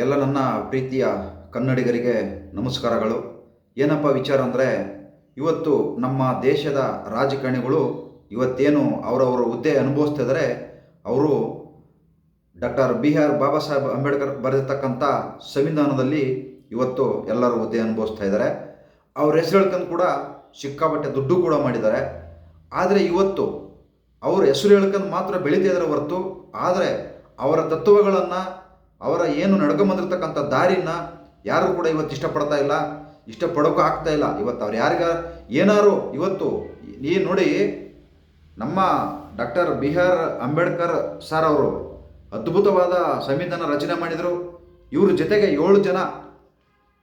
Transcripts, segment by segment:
ಎಲ್ಲ ನನ್ನ ಪ್ರೀತಿಯ ಕನ್ನಡಿಗರಿಗೆ ನಮಸ್ಕಾರಗಳು. ಏನಪ್ಪ ವಿಚಾರ ಅಂದರೆ, ಇವತ್ತು ನಮ್ಮ ದೇಶದ ರಾಜಕಾರಣಿಗಳು ಇವತ್ತೇನು ಅವರವರ ಹುದ್ದೆ ಅನುಭವಿಸ್ತಿದ್ದಾರೆ, ಅವರು doctor B R Baba Saheb Ambedkar ಬರೆದಿರ್ತಕ್ಕಂಥ ಸಂವಿಧಾನದಲ್ಲಿ ಇವತ್ತು ಎಲ್ಲರೂ ಹುದ್ದೆ ಅನುಭವಿಸ್ತಾ ಇದ್ದಾರೆ. ಅವ್ರ ಹೆಸರು ಹೇಳ್ಕೊಂಡು ಕೂಡ ಸಿಕ್ಕಾಪಟ್ಟೆ ದುಡ್ಡು ಕೂಡ ಮಾಡಿದ್ದಾರೆ. ಆದರೆ ಇವತ್ತು ಅವ್ರ ಹೆಸರು ಹೇಳ್ಕೊಂಡು ಮಾತ್ರ ಬೆಳೀತಾ ಇದ್ದಾರೆ ಹೊರತು, ಆದರೆ ಅವರ ತತ್ವಗಳನ್ನು, ಅವರ ಏನು ನಡ್ಕೊಂಬಂದಿರ್ತಕ್ಕಂಥ ದಾರಿನ ಯಾರು ಕೂಡ ಇವತ್ತು ಇಷ್ಟಪಡ್ತಾ ಇಲ್ಲ, ಇಷ್ಟಪಡೋಕ್ಕೂ ಆಗ್ತಾ ಇಲ್ಲ. ಇವತ್ತು ಅವ್ರು ಏನಾರು ಇವತ್ತು ಈ ನೋಡಿ, ನಮ್ಮ doctor B R Ambedkar sir ಅವರು ಅದ್ಭುತವಾದ ಸಂವಿಧಾನ ರಚನೆ ಮಾಡಿದರು. ಇವ್ರ ಜೊತೆಗೆ 7 ಜನ,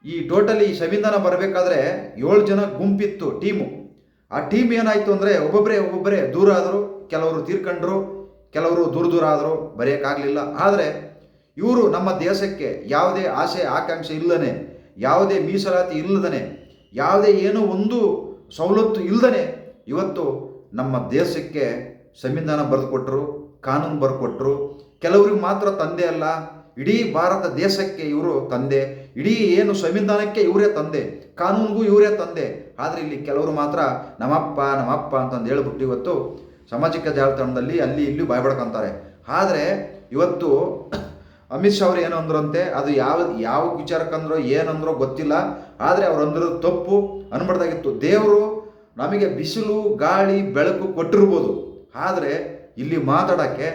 ಈ ಟೋಟಲಿ ಈ ಸಂವಿಧಾನ ಬರಬೇಕಾದ್ರೆ 7 ಜನ ಗುಂಪಿತ್ತು, ಟೀಮು. ಆ ಟೀಮ್ ಏನಾಯಿತು ಅಂದರೆ, ಒಬ್ಬೊಬ್ಬರೇ ದೂರ ಆದರು, ಕೆಲವರು ತೀರ್ಕೊಂಡ್ರು, ಕೆಲವರು ದೂರ ಆದರು, ಬರೆಯೋಕ್ಕಾಗಲಿಲ್ಲ. ಆದರೆ ಇವರು ನಮ್ಮ ದೇಶಕ್ಕೆ ಯಾವುದೇ ಆಸೆ ಆಕಾಂಕ್ಷೆ ಇಲ್ಲದೇ, ಯಾವುದೇ ಮೀಸಲಾತಿ ಇಲ್ಲದೇ, ಯಾವುದೇ ಏನೋ ಒಂದು ಸವಲತ್ತು ಇಲ್ಲದೇ ಇವತ್ತು ನಮ್ಮ ದೇಶಕ್ಕೆ ಸಂವಿಧಾನ ಬರೆದುಕೊಟ್ರು, ಕಾನೂನು ಬರೆದುಕೊಟ್ರು. ಕೆಲವ್ರಿಗೆ ಮಾತ್ರ ತಂದೆ ಅಲ್ಲ, ಇಡೀ ಭಾರತ ದೇಶಕ್ಕೆ ಇವರು ತಂದೆ, ಇಡೀ ಏನು ಸಂವಿಧಾನಕ್ಕೆ ಇವರೇ ತಂದೆ, ಕಾನೂನಿಗೂ ಇವರೇ ತಂದೆ. ಆದರೆ ಇಲ್ಲಿ ಕೆಲವರು ಮಾತ್ರ ನಮ್ಮಪ್ಪ ಅಂತಂದು ಹೇಳ್ಬಿಟ್ಟು ಇವತ್ತು ಸಾಮಾಜಿಕ ಜಾಲತಾಣದಲ್ಲಿ ಅಲ್ಲಿ ಇಲ್ಲಿ ಬಾಯ್ಬಡ್ಕೊಂತಾರೆ. ಆದರೆ ಇವತ್ತು ಅಮಿತ್ ಶಾ ಅವ್ರು ಏನು ಅಂದ್ರಂತೆ, ಅದು ಯಾವ ವಿಚಾರಕ್ಕಂದ್ರೋ ಏನಂದ್ರೋ ಗೊತ್ತಿಲ್ಲ, ಆದರೆ ಅವ್ರು ಅಂದ್ರದ್ದು ತಪ್ಪು ಅನ್ಬಾರ್ದಾಗಿತ್ತು. ದೇವರು ನಮಗೆ ಬಿಸಿಲು ಗಾಳಿ ಬೆಳಕು ಕೊಟ್ಟಿರ್ಬೋದು, ಆದರೆ ಇಲ್ಲಿ ಮಾತಾಡೋಕ್ಕೆ,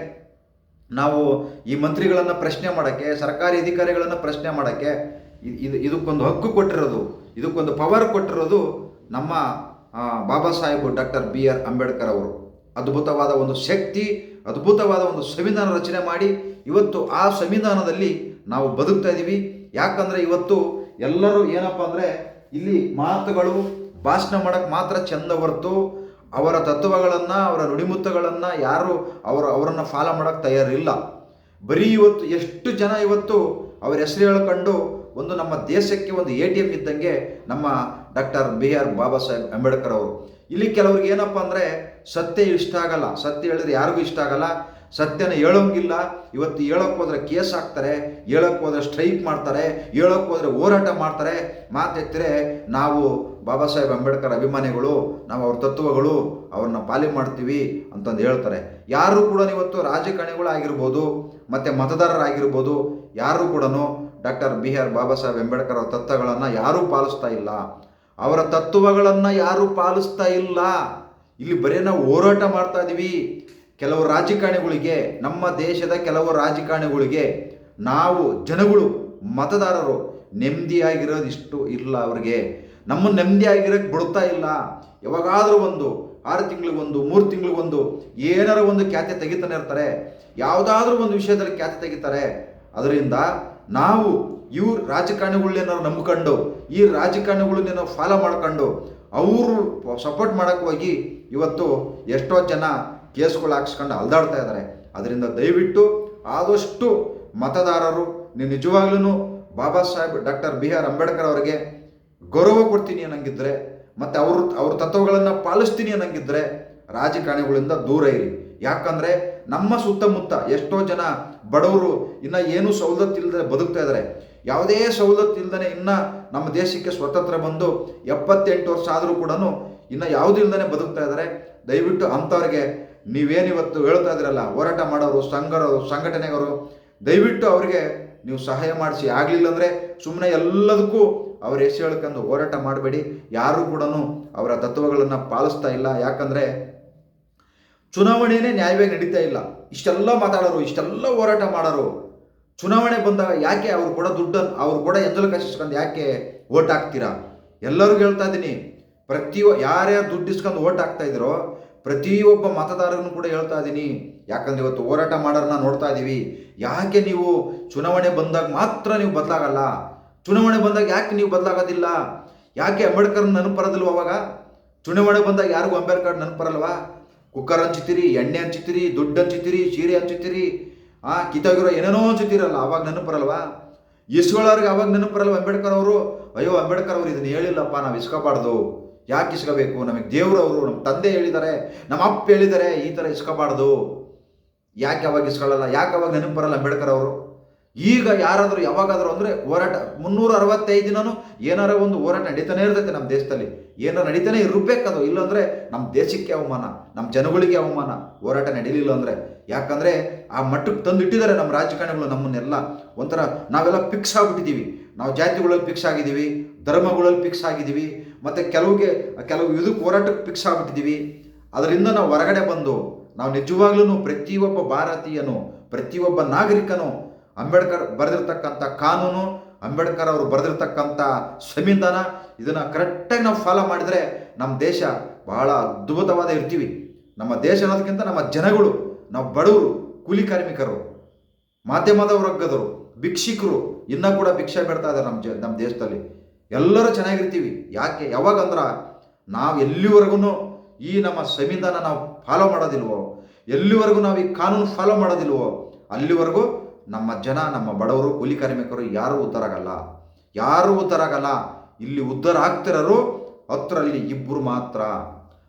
ನಾವು ಈ ಮಂತ್ರಿಗಳನ್ನು ಪ್ರಶ್ನೆ ಮಾಡೋಕ್ಕೆ, ಸರ್ಕಾರಿ ಅಧಿಕಾರಿಗಳನ್ನು ಪ್ರಶ್ನೆ ಮಾಡೋಕ್ಕೆ ಇದಕ್ಕೊಂದು ಹಕ್ಕು ಕೊಟ್ಟಿರೋದು, ಇದಕ್ಕೊಂದು ಪವರ್ ಕೊಟ್ಟಿರೋದು ನಮ್ಮ Baba Saheb doctor B R Ambedkar ಅವರು. ಅದ್ಭುತವಾದ ಒಂದು ಶಕ್ತಿ, ಅದ್ಭುತವಾದ ಒಂದು ಸಂವಿಧಾನ ರಚನೆ ಮಾಡಿ ಇವತ್ತು ಆ ಸಂವಿಧಾನದಲ್ಲಿ ನಾವು ಬದುಕ್ತಾ ಇದ್ದೀವಿ. ಯಾಕಂದರೆ ಇವತ್ತು ಎಲ್ಲರೂ ಏನಪ್ಪ ಅಂದರೆ, ಇಲ್ಲಿ ಮಾತುಗಳು ಭಾಷಣ ಮಾಡೋಕ್ಕೆ ಮಾತ್ರ ಚೆಂದ ಹೊರತು ಅವರ ತತ್ವಗಳನ್ನು, ಅವರ ನುಡಿಮುತ್ತಗಳನ್ನು ಯಾರು ಅವರನ್ನು ಫಾಲೋ ಮಾಡೋಕ್ಕೆ ತಯಾರಿಲ್ಲ. ಬರೀ ಇವತ್ತು ಎಷ್ಟು ಜನ ಇವತ್ತು ಅವರ ಹೆಸರು ಹೇಳ್ಕೊಂಡು ಒಂದು ನಮ್ಮ ದೇಶಕ್ಕೆ ಒಂದು ATM ಇದ್ದಂಗೆ ನಮ್ಮ doctor B R Baba Saheb Ambedkar ಅವರು. ಇಲ್ಲಿ ಕೆಲವ್ರಿಗೆ ಏನಪ್ಪ ಅಂದರೆ, ಸತ್ಯ ಇಷ್ಟ ಆಗಲ್ಲ, ಸತ್ಯ ಹೇಳಿದ್ರೆ ಯಾರಿಗೂ ಇಷ್ಟ ಆಗಲ್ಲ, ಸತ್ಯನ ಹೇಳೋಂಗಿಲ್ಲ. ಇವತ್ತು ಹೇಳೋಕ್ಕೆ ಹೋದರೆ ಕೇಸ್ ಹಾಕ್ತಾರೆ, ಹೇಳೋಕ್ಕೆ ಹೋದರೆ ಸ್ಟ್ರೈಕ್ ಮಾಡ್ತಾರೆ, ಹೇಳೋಕ್ಕೆ ಹೋದರೆ ಹೋರಾಟ ಮಾಡ್ತಾರೆ. ಮಾತೆತ್ತರೆ ನಾವು ಬಾಬಾ ಸಾಹೇಬ್ ಅಂಬೇಡ್ಕರ್ ಅಭಿಮಾನಿಗಳು, ನಾವು ಅವ್ರ ತತ್ವಗಳು, ಅವ್ರನ್ನ ಪಾಲನೆ ಮಾಡ್ತೀವಿ ಅಂತಂದು ಹೇಳ್ತಾರೆ. ಯಾರು ಕೂಡ ಇವತ್ತು ರಾಜಕಾರಣಿಗಳಾಗಿರ್ಬೋದು ಮತ್ತು ಮತದಾರರಾಗಿರ್ಬೋದು, ಯಾರು ಕೂಡ doctor B R Baba Saheb Ambedkar ಅವರ ತತ್ವಗಳನ್ನು ಯಾರೂ ಪಾಲಿಸ್ತಾ ಇಲ್ಲ, ಅವರ ತತ್ವಗಳನ್ನು ಯಾರೂ ಪಾಲಿಸ್ತಾ ಇಲ್ಲ. ಇಲ್ಲಿ ಬರೀ ನಾವು ಹೋರಾಟ ಮಾಡ್ತಾ ಇದ್ದೀವಿ. ಕೆಲವು ರಾಜಕಾರಣಿಗಳಿಗೆ, ನಮ್ಮ ದೇಶದ ಕೆಲವು ರಾಜಕಾರಣಿಗಳಿಗೆ ನಾವು ಜನಗಳು, ಮತದಾರರು ನೆಮ್ಮದಿಯಾಗಿರೋದು ಇಷ್ಟು ಇಲ್ಲ. ಅವ್ರಿಗೆ ನಮ್ಮನ್ನು ನೆಮ್ಮದಿಯಾಗಿರೋಕ್ಕೆ ಬಿಡ್ತಾ ಇಲ್ಲ. ಯಾವಾಗಾದರೂ ಒಂದು 6 ತಿಂಗಳಿಗೊಂದು, 3 ತಿಂಗಳಿಗೊಂದು ಏನಾರ ಒಂದು ಖ್ಯಾತೆ ತೆಗಿತಾನೆ ಇರ್ತಾರೆ, ಯಾವುದಾದ್ರೂ ಒಂದು ವಿಷಯದಲ್ಲಿ ಖ್ಯಾತೆ ತೆಗಿತಾರೆ. ಅದರಿಂದ ನಾವು ಇವ್ರು ರಾಜಕಾರಣಿಗಳನ್ನೇನಾರು ನಂಬ್ಕೊಂಡು, ಈ ರಾಜಕಾರಣಿಗಳನ್ನೇನೋ ಫಾಲೋ ಮಾಡ್ಕೊಂಡು ಅವರು ಸಪೋರ್ಟ್ ಮಾಡೋಕ್ಕೆ ಹೋಗಿ ಇವತ್ತು ಎಷ್ಟೋ ಜನ ಕೇಸ್ಗಳು ಹಾಕ್ಸ್ಕೊಂಡು ಅಲ್ದಾಡ್ತಾ ಇದ್ದಾರೆ. ಅದರಿಂದ ದಯವಿಟ್ಟು ಆದಷ್ಟು ಮತದಾರರು, ನೀವು ನಿಜವಾಗ್ಲೂ Baba Saheb doctor B R Ambedkar ಅವರಿಗೆ ಗೌರವ ಕೊಡ್ತೀನಿ ಅನ್ನಂಗಿದ್ರೆ, ಮತ್ತು ಅವ್ರ ತತ್ವಗಳನ್ನು ಪಾಲಿಸ್ತೀನಿ ಅನ್ನಂಗಿದ್ರೆ ರಾಜಕಾರಣಿಗಳಿಂದ ದೂರ ಇರಿ. ಯಾಕಂದರೆ ನಮ್ಮ ಸುತ್ತಮುತ್ತ ಎಷ್ಟೋ ಜನ ಬಡವರು ಇನ್ನೂ ಏನೂ ಸವಲತ್ತು ಇಲ್ಲದೆ ಬದುಕ್ತಾ ಇದ್ದಾರೆ. ಯಾವುದೇ ಸವಲತ್ತು ಇಲ್ಲದೇ ಇನ್ನೂ ನಮ್ಮ ದೇಶಕ್ಕೆ ಸ್ವತಂತ್ರ ಬಂದು 78 ವರ್ಷ ಆದರೂ ಕೂಡ ಇನ್ನೂ ಯಾವುದೂ ಇಲ್ಲದೇ ಬದುಕ್ತಾ ಇದ್ದಾರೆ. ದಯವಿಟ್ಟು ಅಂಥವ್ರಿಗೆ ನೀವೇನಿವತ್ತು ಹೇಳ್ತಾ ಇದ್ದೀರಲ್ಲ, ಹೋರಾಟ ಮಾಡೋರು, ಸಂಘಟನೆಗರು, ದಯವಿಟ್ಟು ಅವರಿಗೆ ನೀವು ಸಹಾಯ ಮಾಡಿಸಿ. ಆಗಲಿಲ್ಲ ಅಂದರೆ ಸುಮ್ಮನೆ ಎಲ್ಲದಕ್ಕೂ ಅವ್ರ ಹೆಸರು ಹೇಳ್ಕೊಂಡು ಹೋರಾಟ ಮಾಡಬೇಡಿ. ಯಾರೂ ಕೂಡ ಅವರ ತತ್ವಗಳನ್ನು ಪಾಲಿಸ್ತಾ ಇಲ್ಲ. ಯಾಕಂದರೆ ಚುನಾವಣೆಯೇ ನ್ಯಾಯವಾಗಿ ನಡೀತಾ ಇಲ್ಲ. ಇಷ್ಟೆಲ್ಲ ಮಾತಾಡೋರು, ಇಷ್ಟೆಲ್ಲ ಹೋರಾಟ ಮಾಡೋರು, ಚುನಾವಣೆ ಬಂದಾಗ ಯಾಕೆ ಅವ್ರು ಕೂಡ ದುಡ್ಡನ್ನು, ಅವ್ರು ಕೂಡ ಎಂಜಲು ಕಸಿಸ್ಕೊಂಡು ಯಾಕೆ ಓಟ್ ಹಾಕ್ತೀರಾ? ಎಲ್ಲರಿಗೂ ಹೇಳ್ತಾ ಇದ್ದೀನಿ, ಯಾರ್ಯಾರು ದುಡ್ಡು ಇಸ್ಕೊಂಡು ಓಟ್ ಹಾಕ್ತಾ ಇದ್ದೀರೋ ಪ್ರತಿಯೊಬ್ಬ ಮತದಾರರನ್ನು ಕೂಡ ಹೇಳ್ತಾ ಇದ್ದೀನಿ. ಯಾಕಂದರೆ ಇವತ್ತು ಹೋರಾಟ ಮಾಡೋರನ್ನ ನೋಡ್ತಾ ಇದ್ದೀವಿ. ಯಾಕೆ ನೀವು ಚುನಾವಣೆ ಬಂದಾಗ ಮಾತ್ರ ನೀವು ಬದಲಾಗಲ್ಲ? ಚುನಾವಣೆ ಬಂದಾಗ ಯಾಕೆ ನೀವು ಬದಲಾಗೋದಿಲ್ಲ? ಯಾಕೆ ಅಂಬೇಡ್ಕರ್ ನೆನಪರದಿಲ್ವ? ಅವಾಗ ಚುನಾವಣೆ ಬಂದಾಗ ಯಾರಿಗೂ ಅಂಬೇಡ್ಕರ್ ನೆನಪರಲ್ವಾ? ಕುಕ್ಕರ್ ಹಂಚ್ತೀರಿ, ಎಣ್ಣೆ ಹಂಚ್ತೀರಿ, ದುಡ್ಡು ಹಂಚ್ತೀರಿ, ಸೀರೆ ಹಂಚ್ತೀರಿ, ಕಿತ್ತಾಗಿರೋ ಏನೇನೋ ಹಂಚ್ತೀರಲ್ಲ, ಅವಾಗ ನೆನಪರಲ್ವಾ? ಇಸ್ಕೊಳ್ಳೋರಿಗೆ ಅವಾಗ ನೆನಪರಲ್ವ ಅಂಬೇಡ್ಕರ್ ಅವರು? ಅಯ್ಯೋ ಅಂಬೇಡ್ಕರ್ ಅವರು ಇದನ್ನು ಹೇಳಿಲ್ಲಪ್ಪ, ನಾವು ಇಸ್ಕೋಬಾರ್ದು, ಯಾಕೆ ಇಸ್ಕೋಬೇಕು? ನಮಗೆ ದೇವರವರು, ನಮ್ಮ ತಂದೆ ಹೇಳಿದ್ದಾರೆ, ನಮ್ಮ ಅಪ್ಪ ಹೇಳಿದ್ದಾರೆ, ಈ ಥರ ಇಸ್ಕೋಬಾರ್ದು. ಯಾಕೆ ಅವಾಗ ಇಸ್ಕೊಳ್ಳಲ್ಲ? ಯಾಕೆ ಅವಾಗ ನೆನಪು ಬರಲ್ಲ ಅಂಬೇಡ್ಕರ್ ಅವರು? ಈಗ ಯಾರಾದರೂ ಯಾವಾಗಾದರೂ ಅಂದರೆ ಹೋರಾಟ 365 ದಿನವೂ ಏನಾರ ಒಂದು ಹೋರಾಟ ನಡೀತಾನೆ ಇರ್ತೈತೆ ನಮ್ಮ ದೇಶದಲ್ಲಿ. ಏನಾರ ನಡೀತಾನೆ ಇರಬೇಕದು. ಇಲ್ಲಾಂದರೆ ನಮ್ಮ ದೇಶಕ್ಕೆ ಅವಮಾನ, ನಮ್ಮ ಜನಗಳಿಗೆ ಅವಮಾನ ಹೋರಾಟ ನಡೀಲಿಲ್ಲ ಅಂದರೆ. ಯಾಕಂದರೆ ಆ ಮಟ್ಟಕ್ಕೆ ತಂದಿಟ್ಟಿದ್ದಾರೆ ನಮ್ಮ ರಾಜಕಾರಣಿಗಳು ನಮ್ಮನ್ನೆಲ್ಲ. ಒಂಥರ ನಾವೆಲ್ಲ ಫಿಕ್ಸ್ ಆಗಿಬಿಟ್ಟಿದ್ದೀವಿ. ನಾವು ಜಾತಿಗಳಲ್ಲಿ ಫಿಕ್ಸ್ ಆಗಿದ್ದೀವಿ, ಧರ್ಮಗಳಲ್ಲಿ ಫಿಕ್ಸ್ ಆಗಿದ್ದೀವಿ, ಮತ್ತು ಕೆಲವು ಇದಕ್ಕೆ ಹೋರಾಟಕ್ಕೆ ಫಿಕ್ಸ್ ಆಗಿಬಿಟ್ಟಿದ್ದೀವಿ. ಅದರಿಂದ ನಾವು ಹೊರಗಡೆ ಬಂದು ನಾವು ನಿಜವಾಗ್ಲೂ ಪ್ರತಿಯೊಬ್ಬ ಭಾರತೀಯನು, ಪ್ರತಿಯೊಬ್ಬ ನಾಗರಿಕನು ಅಂಬೇಡ್ಕರ್ ಬರೆದಿರ್ತಕ್ಕಂಥ ಕಾನೂನು, ಅಂಬೇಡ್ಕರ್ ಅವರು ಬರೆದಿರ್ತಕ್ಕಂಥ ಸಂವಿಧಾನ, ಇದನ್ನು ಕರೆಕ್ಟಾಗಿ ನಾವು ಫಾಲೋ ಮಾಡಿದರೆ ನಮ್ಮ ದೇಶ ಬಹಳ ಅದ್ಭುತವಾದ ಇರ್ತೀವಿ. ನಮ್ಮ ದೇಶ ಅನ್ನೋದಕ್ಕಿಂತ ನಮ್ಮ ಜನಗಳು, ನಾವು ಬಡವರು, ಕೂಲಿ ಕಾರ್ಮಿಕರು, ಮಾಧ್ಯಮದ ವರ್ಗದವರು, ಭಿಕ್ಷುಕರು ಇನ್ನೂ ಕೂಡ ಭಿಕ್ಷೆ ಬೇಡ್ತಾ ಇದ್ದಾರೆ ನಮ್ಮ ದೇಶದಲ್ಲಿ. ಎಲ್ಲರೂ ಚೆನ್ನಾಗಿರ್ತೀವಿ. ಯಾಕೆ? ಯಾವಾಗಂದ್ರೆ ನಾವು ಎಲ್ಲಿವರೆಗೂ ಈ ನಮ್ಮ ಸಂವಿಧಾನ ನಾವು ಫಾಲೋ ಮಾಡೋದಿಲ್ವೋ, ಎಲ್ಲಿವರೆಗೂ ನಾವು ಈ ಕಾನೂನು ಫಾಲೋ ಮಾಡೋದಿಲ್ವೋ, ಅಲ್ಲಿವರೆಗೂ ನಮ್ಮ ಜನ, ನಮ್ಮ ಬಡವರು, ಕೂಲಿ ಕಾರ್ಮಿಕರು ಯಾರೂ ಉದ್ಧಾರ ಆಗಲ್ಲ. ಇಲ್ಲಿ ಉದ್ಧಾರ ಆಗ್ತಿರೋರು 10ರಲ್ಲಿ 2 ಮಾತ್ರ.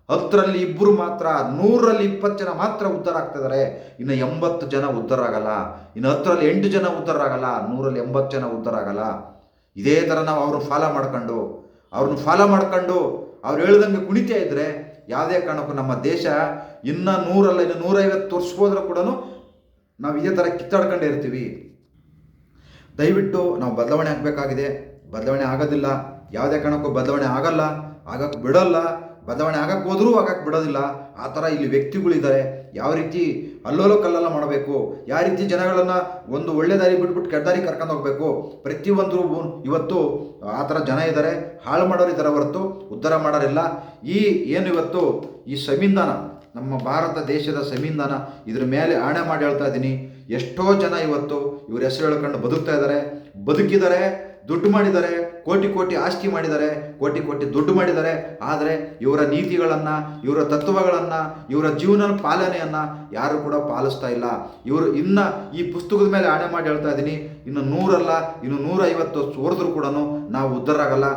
10ರಲ್ಲಿ 2 ಮಾತ್ರ, 100ರಲ್ಲಿ 20 ಜನ ಮಾತ್ರ ಉದ್ಧಾರ ಆಗ್ತಿದ್ದಾರೆ. ಇನ್ನು 80 ಜನ ಉದ್ಧಾರ ಆಗಲ್ಲ. ಇನ್ನು 10ರಲ್ಲಿ 8 ಜನ ಉದ್ಧಾರ ಆಗಲ್ಲ, 100ರಲ್ಲಿ 80 ಜನ ಉದ್ಧಾರ ಆಗಲ್ಲ. ಇದೇ ಥರ ನಾವು ಅವ್ರನ್ನ ಫಾಲೋ ಮಾಡ್ಕೊಂಡು ಅವ್ರು ಹೇಳ್ದಂಗೆ ಕುಣಿತಾ ಇದ್ದರೆ ಯಾವುದೇ ಕಾರಣಕ್ಕೂ ನಮ್ಮ ದೇಶ ಇನ್ನು 100 ಇನ್ನು 150 ವರ್ಷ ಹೋದ್ರೆ ಕೂಡ ನಾವು ಇದೇ ಥರ ಕಿತ್ತಾಡ್ಕೊಂಡೇ ಇರ್ತೀವಿ. ದಯವಿಟ್ಟು ನಾವು ಬದಲಾವಣೆ ಆಗಬೇಕಾಗಿದೆ. ಬದಲಾವಣೆ ಆಗೋದಿಲ್ಲ, ಯಾವುದೇ ಕಾರಣಕ್ಕೂ ಬದಲಾವಣೆ ಆಗಲ್ಲ, ಆಗಕ್ಕೆ ಬಿಡಲ್ಲ. ಬದಲಾವಣೆ ಆಗಕ್ಕೆ ಹೋದರೂ ಆಗಕ್ಕೆ ಬಿಡೋದಿಲ್ಲ. ಆ ಥರ ಇಲ್ಲಿ ವ್ಯಕ್ತಿಗಳಿದ್ದಾರೆ. ಯಾವ ರೀತಿ ಅಲ್ಲೋಲೋ ಕಲ್ಲಲ್ಲ ಮಾಡಬೇಕು, ಯಾವ ರೀತಿ ಜನಗಳನ್ನು ಒಂದು ಒಳ್ಳೆ ದಾರಿ ಬಿಟ್ಬಿಟ್ಟು ಕೆಟ್ಟ ದಾರಿ ಕರ್ಕೊಂಡು ಹೋಗಬೇಕು, ಪ್ರತಿಯೊಂದರೂ ಇವತ್ತು ಆ ಥರ ಜನ ಇದ್ದಾರೆ. ಹಾಳು ಮಾಡೋರು ಇದ್ದಾರೆ ಹೊರತು ಉದ್ಧಾರ ಮಾಡೋರಿಲ್ಲ. ಏನು ಇವತ್ತು ಈ ಸಂವಿಧಾನ, ನಮ್ಮ ಭಾರತ ದೇಶದ ಸಂವಿಧಾನ, ಇದ್ರ ಮೇಲೆ ಆಣೆ ಮಾಡಿ ಹೇಳ್ತಾ ಇದ್ದೀನಿ, ಎಷ್ಟೋ ಜನ ಇವತ್ತು ಇವ್ರ ಹೆಸರು ಹೇಳ್ಕೊಂಡು ಬದುಕಿದ್ದಾರೆ, ದುಡ್ಡು ಮಾಡಿದ್ದಾರೆ, ಕೋಟಿ ಆಸ್ತಿ ಮಾಡಿದ್ದಾರೆ, ಕೋಟಿ ದುಡ್ಡು ಮಾಡಿದ್ದಾರೆ. ಆದರೆ ಇವರ ನೀತಿಗಳನ್ನು, ಇವರ ತತ್ವಗಳನ್ನು, ಇವರ ಜೀವನ ಪಾಲನೆಯನ್ನು ಯಾರು ಕೂಡ ಪಾಲಿಸ್ತಾ ಇಲ್ಲ. ಇವರು ಇನ್ನು ಈ ಪುಸ್ತಕದ ಮೇಲೆ ಆಣೆ ಮಾಡಿ ಹೇಳ್ತಾ ಇದ್ದೀನಿ, ಇನ್ನು 100 ಅಲ್ಲ, ಇನ್ನು 150 ಹೊರದ್ರು ಕೂಡ ನಾವು ಉದ್ಧಾರ ಆಗಲ್ಲ.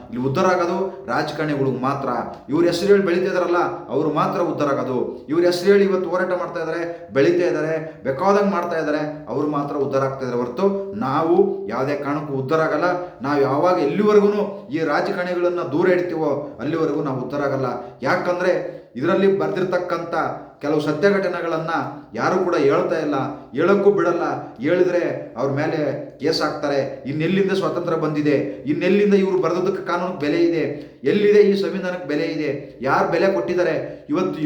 ಇಲ್ಲಿ ಉದ್ಧಾರ ಆಗೋದು ರಾಜಕಾರಣಿಗಳಿಗೆ ಮಾತ್ರ. ಇವ್ರ ಹೆಸರು ಹೇಳಿ ಬೆಳೀತಾ ಇದಾರಲ್ಲ, ಅವರು ಮಾತ್ರ ಉದ್ಧಾರ ಆಗೋದು. ಇವ್ರ ಹೆಸರು ಹೇಳಿ ಇವತ್ತು ಹೋರಾಟ ಮಾಡ್ತಾ ಇದ್ದಾರೆ, ಬೆಳೀತಾ ಇದ್ದಾರೆ, ಬೇಕಾದಂಗೆ ಮಾಡ್ತಾ ಇದ್ದಾರೆ, ಅವರು ಮಾತ್ರ ಉದ್ಧಾರ ಆಗ್ತಾ ಇದ್ದಾರೆ ಹೊರತು ನಾವು ಯಾವುದೇ ಕಾರಣಕ್ಕೂ ಉದ್ಧಾರ ಆಗಲ್ಲ. ನಾವು ಯಾವಾಗ ಎಲ್ಲಿವರೆಗೂ ಈ ರಾಜಕಾರಣಿಗಳನ್ನು ದೂರ ಇಡ್ತೀವೋ ಅಲ್ಲಿವರೆಗೂ ನಾವು ಉದ್ಧಾರ ಆಗಲ್ಲ. ಯಾಕಂದರೆ ಇದರಲ್ಲಿ ಬರೆದಿರ್ತಕ್ಕಂಥ ಕೆಲವು ಸತ್ಯ ಘಟನೆಗಳನ್ನು ಯಾರು ಕೂಡ ಹೇಳ್ತಾ ಇಲ್ಲ, ಹೇಳೋಕ್ಕೂ ಬಿಡಲ್ಲ. ಹೇಳಿದ್ರೆ ಅವ್ರ ಮೇಲೆ ಕೇಸ್ ಹಾಕ್ತಾರೆ. ಇನ್ನೆಲ್ಲಿಂದ ಸ್ವಾತಂತ್ರ್ಯ ಬಂದಿದೆ, ಇನ್ನೆಲ್ಲಿಂದ ಇವರು ಬರೆದಕ್ಕೆ ಕಾನೂನಿಗೆ ಬೆಲೆ ಇದೆ, ಎಲ್ಲಿದೆ ಈ ಸಂವಿಧಾನಕ್ಕೆ ಬೆಲೆ ಇದೆ, ಯಾರು ಬೆಲೆ ಕೊಟ್ಟಿದ್ದಾರೆ? ಇವತ್ತು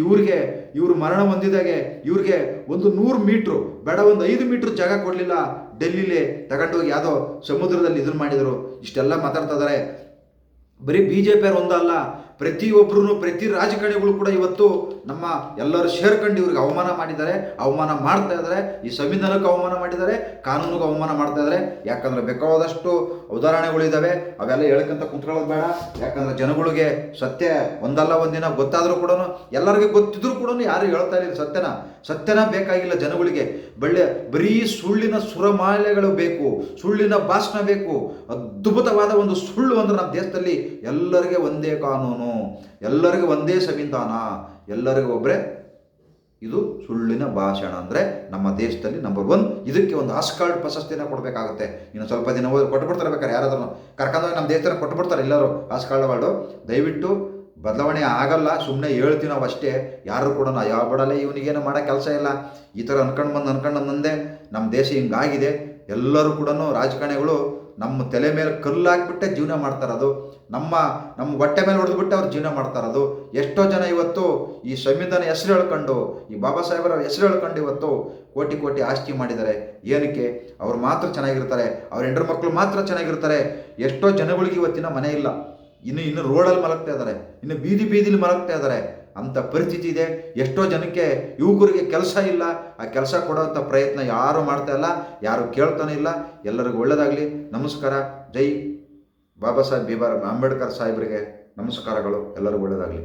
ಇವರು ಮರಣ ಹೊಂದಿದಾಗೆ ಇವ್ರಿಗೆ ಒಂದು 100 ಮೀಟ್ರು ಬೇಡ, ಒಂದು 5 ಮೀಟ್ರ್ ಜಾಗ ಕೊಡಲಿಲ್ಲ. ಡೆಲ್ಲಿಲೇ ತಗೊಂಡೋಗಿ ಯಾವುದೋ ಸಮುದ್ರದಲ್ಲಿ ಇದನ್ನು ಮಾಡಿದರು. ಇಷ್ಟೆಲ್ಲ ಮಾತಾಡ್ತಾ ಇದ್ದಾರೆ. ಬರೀ BJP ಒಂದಲ್ಲ, ಪ್ರತಿಯೊಬ್ಬರೂ, ಪ್ರತಿ ರಾಜಕಾರಣಿಗಳು ಕೂಡ ಇವತ್ತು ನಮ್ಮ ಎಲ್ಲರೂ ಸೇರ್ಕೊಂಡು ಇವ್ರಿಗೆ ಅವಮಾನ ಮಾಡ್ತಾ ಇದ್ದಾರೆ. ಈ ಸಂವಿಧಾನಕ್ಕೆ ಅವಮಾನ ಮಾಡಿದ್ದಾರೆ, ಕಾನೂನಿಗೆ ಅವಮಾನ ಮಾಡ್ತಾ ಇದ್ದಾರೆ. ಯಾಕಂದರೆ ಬೇಕಾದಷ್ಟು ಉದಾಹರಣೆಗಳಿದ್ದಾವೆ, ಅವೆಲ್ಲ ಹೇಳ್ಕೊಂತ ಕುಂತ್ಕೊಳ್ಳೋದು ಬೇಡ. ಯಾಕಂದರೆ ಜನಗಳಿಗೆ ಸತ್ಯ ಒಂದಲ್ಲ ಒಂದಿನ ಗೊತ್ತಾದರೂ ಕೂಡ, ಎಲ್ಲರಿಗೂ ಗೊತ್ತಿದ್ರೂ ಕೂಡ ಯಾರು ಹೇಳ್ತಾ ಇಲ್ಲ ಸತ್ಯನ ಬೇಕಾಗಿಲ್ಲ ಜನಗಳಿಗೆ. ಬರೀ ಸುಳ್ಳಿನ ಸುರಮಾಲೆಗಳು ಬೇಕು, ಸುಳ್ಳಿನ ಭಾಷಣ ಬೇಕು. ಅದ್ಭುತವಾದ ಒಂದು ಸುಳ್ಳು ಅಂದರೆ ನಮ್ಮ ದೇಶದಲ್ಲಿ ಎಲ್ಲರಿಗೆ ಒಂದೇ ಕಾನೂನು, ಎಲ್ಲರಿಗೂ ಒಂದೇ ಸಂವಿಧಾನ, ಎಲ್ಲರಿಗೂ ಒಬ್ಬರೇ. ಇದು ಸುಳ್ಳಿನ ಭಾಷಣ ಅಂದರೆ ನಮ್ಮ ದೇಶದಲ್ಲಿ ನಂಬರ್ 1. ಇದಕ್ಕೆ ಒಂದು ಆಸ್ಕಾರ್ಡ್ ಪ್ರಶಸ್ತಿನ ಕೊಡಬೇಕಾಗುತ್ತೆ. ಇನ್ನು ಸ್ವಲ್ಪ ದಿನ ಹೋಗಿ ಕೊಟ್ಟುಬಿಡ್ತಾರೆ, ಬೇಕಾದ್ರೆ ಯಾರಾದ್ರೂ ಕರ್ಕೊಂಡೋಗಿ ನಮ್ಮ ದೇಶದಲ್ಲಿ ಕೊಟ್ಟುಬಿಡ್ತಾರೆ ಎಲ್ಲರೂ ಆಸ್ಕಾರ್ಡ್ ಅವಾರ್ಡು. ದಯವಿಟ್ಟು ಬದಲಾವಣೆ ಆಗಲ್ಲ, ಸುಮ್ಮನೆ ಹೇಳ್ತೀವಿ ನಾವು ಅಷ್ಟೇ. ಯಾರು ಕೂಡ ಯಾವ ಬಡಲೆ ಇವನಿಗೇನು ಮಾಡೋ ಕೆಲಸ ಇಲ್ಲ, ಈ ಥರ ಅನ್ಕೊಂಡು ಬಂದೆ ನಮ್ಮ ದೇಶ ಹಿಂಗಾಗಿದೆ. ಎಲ್ಲರೂ ಕೂಡ ರಾಜಕಾರಣಿಗಳು ನಮ್ಮ ತಲೆ ಮೇಲೆ ಕಲ್ಲು ಹಾಕಿಬಿಟ್ಟೆ ಜೀವನ ಮಾಡ್ತಾರದು, ನಮ್ಮ ಹೊಟ್ಟೆ ಮೇಲೆ ಹೊಡೆದ್ಬಿಟ್ಟೆ ಅವ್ರು ಜೀವನ ಮಾಡ್ತಾರದು. ಎಷ್ಟೋ ಜನ ಇವತ್ತು ಈ ಸಂವಿಧಾನ ಹೆಸರು ಹೇಳ್ಕೊಂಡು, ಈ ಬಾಬಾ ಸಾಹೇಬರ ಹೆಸರು ಹೇಳ್ಕೊಂಡು ಇವತ್ತು ಕೋಟಿ ಆಸ್ತಿ ಮಾಡಿದ್ದಾರೆ. ಏನಕ್ಕೆ? ಅವ್ರು ಮಾತ್ರ ಚೆನ್ನಾಗಿರ್ತಾರೆ, ಅವ್ರ ಹೆಂಡ್ರ ಮಕ್ಕಳು ಮಾತ್ರ ಚೆನ್ನಾಗಿರ್ತಾರೆ. ಎಷ್ಟೋ ಜನಗಳಿಗೆ ಇವತ್ತಿನ ಮನೆ ಇಲ್ಲ, ಇನ್ನು ರೋಡಲ್ಲಿ ಮಲಗ್ತಾ ಇದ್ದಾರೆ, ಇನ್ನು ಬೀದಿಲಿ ಮಲಗ್ತಾ ಇದ್ದಾರೆ. ಅಂಥ ಪರಿಸ್ಥಿತಿ ಇದೆ. ಎಷ್ಟೋ ಜನಕ್ಕೆ ಯುವಕರಿಗೆ ಕೆಲಸ ಇಲ್ಲ, ಆ ಕೆಲಸ ಕೊಡೋವಂಥ ಪ್ರಯತ್ನ ಯಾರೂ ಮಾಡ್ತಾ ಇಲ್ಲ, ಯಾರು ಕೇಳ್ತಾನೆ ಇಲ್ಲ. ಎಲ್ಲರಿಗೂ ಒಳ್ಳೆಯದಾಗಲಿ. ನಮಸ್ಕಾರ. ಜೈ ಬಾಬಾ ಸಾಹೇಬ್ ಅಂಬೇಡ್ಕರ್ ಸಾಹೇಬರಿಗೆ ನಮಸ್ಕಾರಗಳು. ಎಲ್ಲರಿಗೂ ಒಳ್ಳೆಯದಾಗಲಿ.